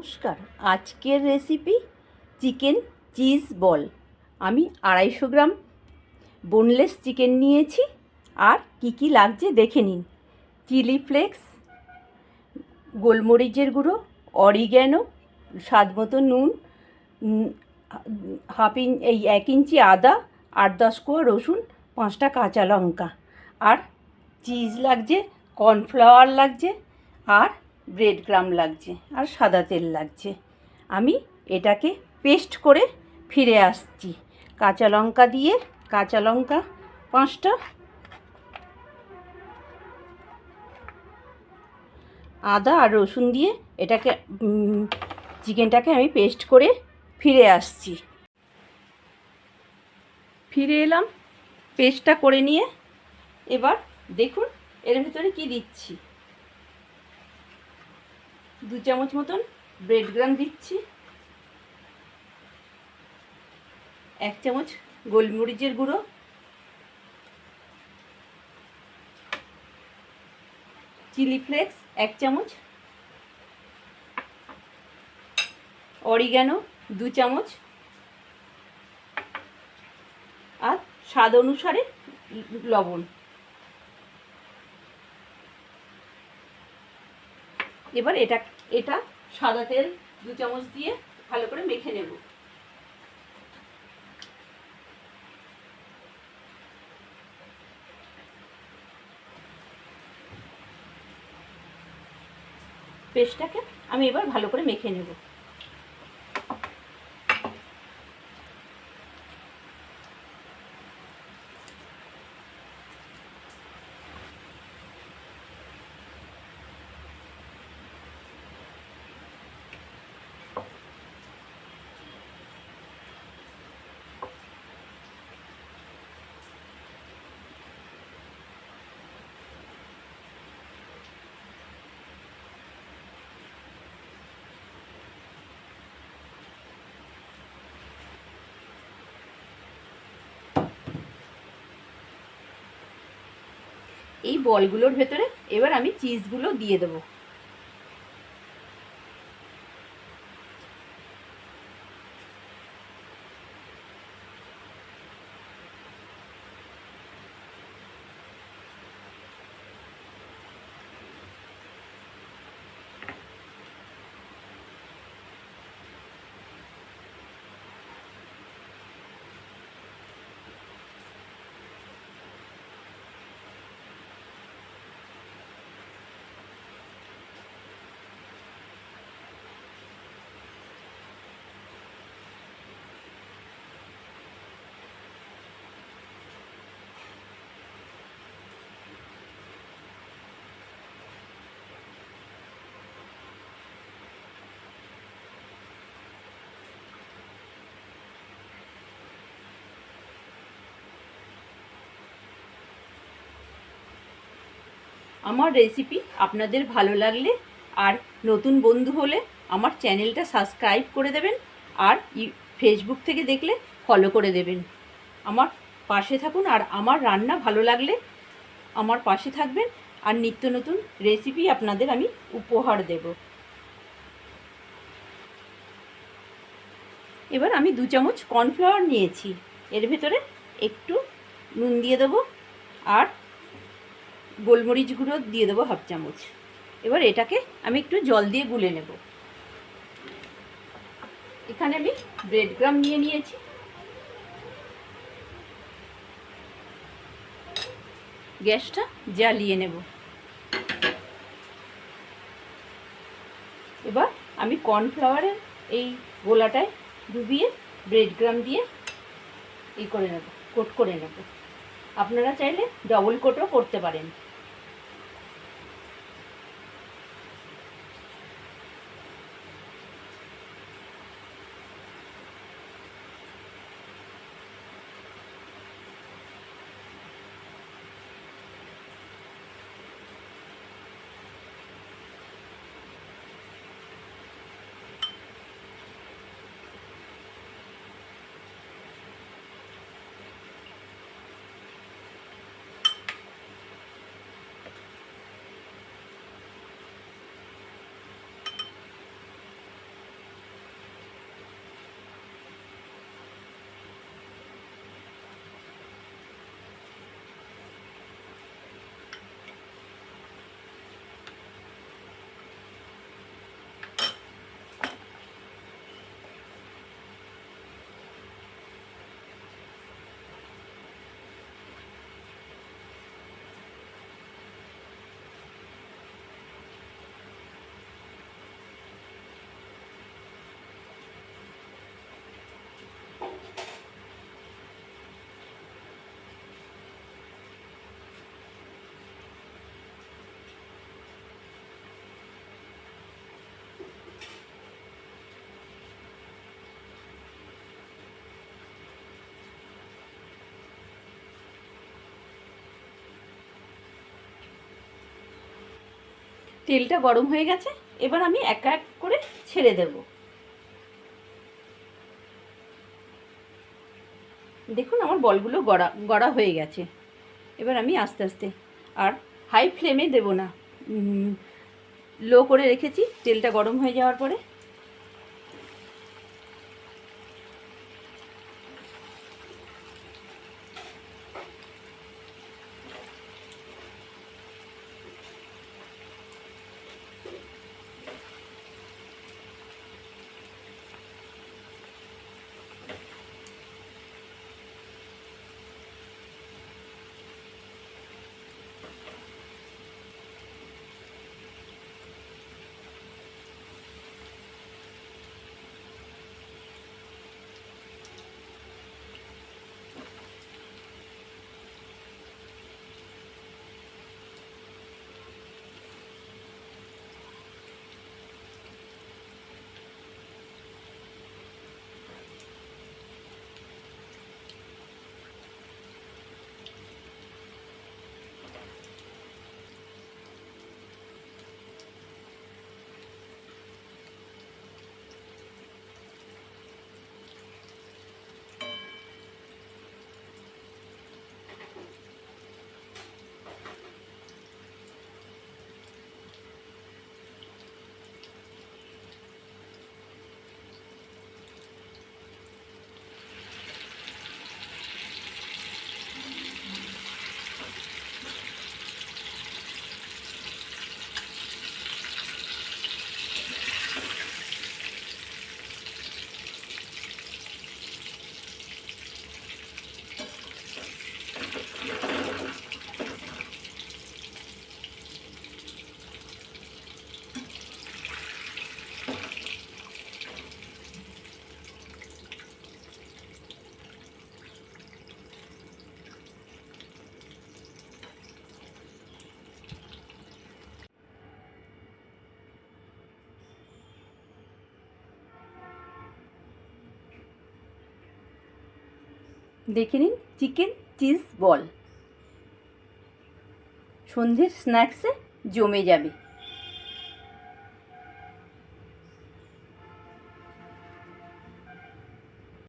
নমস্কার। আজকের recipe chicken cheese ball. আমি 250 গ্রাম বোনলেস চিকেন নিয়েছি। আর কি লাগছে দেখে নিন। চিলি ফ্লেক্স, গোলমরিচের গুঁড়ো, অরিগ্যানো, স্বাদ মতো নুন, এই 1 ইঞ্চি আদা, 8-10 কোয়া রসুন, 5টা কাঁচা লঙ্কা, আর চিজ লাগছে, কর্নফ্লাওয়ার লাগছে, আর ব্রেড ক্রাম্ব লাগছে, আর সাদা তেল লাগছে। আমি এটাকে পেস্ট করে ফিরে আসছি। কাঁচা লঙ্কা দিয়ে, কাঁচা লঙ্কা 5টা, আদা আর রসুন দিয়ে এটাকে চিকেনটাকে আমি পেস্ট করে ফিরে আসছি। ফিরে এলাম পেস্টটা করে নিয়ে। এবার দেখুন এর ভিতরে কি দিচ্ছি। 2 চামচ মতন ব্রেড ক্রাম্ব দিচ্ছি, 1 চামচ গোলমরিচের গুঁড়ো, চিলি ফ্লেক্স 1 চামচ, অরিগ্যানো 2 চামচ, আর স্বাদ অনুসারে লবণ। এবার এটা সাদা তেল 2 চামচ দিয়ে ভালো করে মেখে নেব। পেস্টটাকে আমি এবার ভালো করে মেখে নেব। এই বলগুলোর ভেতরে এবার আমি চিজগুলো দিয়ে দেবো। আমার রেসিপি আপনাদের ভালো লাগলে আর নতুন বন্ধু হলে আমার চ্যানেলটা সাবস্ক্রাইব করে দেবেন, আর ফেসবুক থেকে দেখলে ফলো করে দেবেন। আমার পাশে থাকুন, আর আমার রান্না ভালো লাগলে আমার পাশে থাকবেন, আর নিত্য নতুন রেসিপি আপনাদের আমি উপহার দেব। এবার আমি 2 চামচ কর্নফ্লাওয়ার নিয়েছি, এর ভেতরে একটু নুন দিয়ে দেবো, আর গোলমরিচ গুঁড়ো দিয়ে দেবো 1/2 চামচ। এবার এটাকে আমি একটু জল দিয়ে গুলে নেব। এখানে আমি ব্রেড ক্রাম্ব নিয়ে নিয়েছি। গ্যাসটা জ্বালিয়ে নেব। এবার আমি কর্নফ্লাওয়ারের এই গোলাটায় ডুবিয়ে ব্রেড ক্রাম্ব দিয়ে করে নেব, কোট করে নেব। আপনারা চাইলে ডবল কোটও করতে পারেন। তেলটা গরম হয়ে গেছে, এবার আমি এক এক করে ছেড়ে দেব। দেখুন আমার বলগুলো গড়া গড়া হয়ে গেছে। এবার আমি আস্তে আস্তে, আর হাই ফ্লেমে দেব না, লো করে রেখেছি তেলটা গরম হয়ে যাওয়ার পরে। দেখে নিন চিকেন চিজ বল, সন্ধ্যের স্ন্যাক্সে জমে যাবে।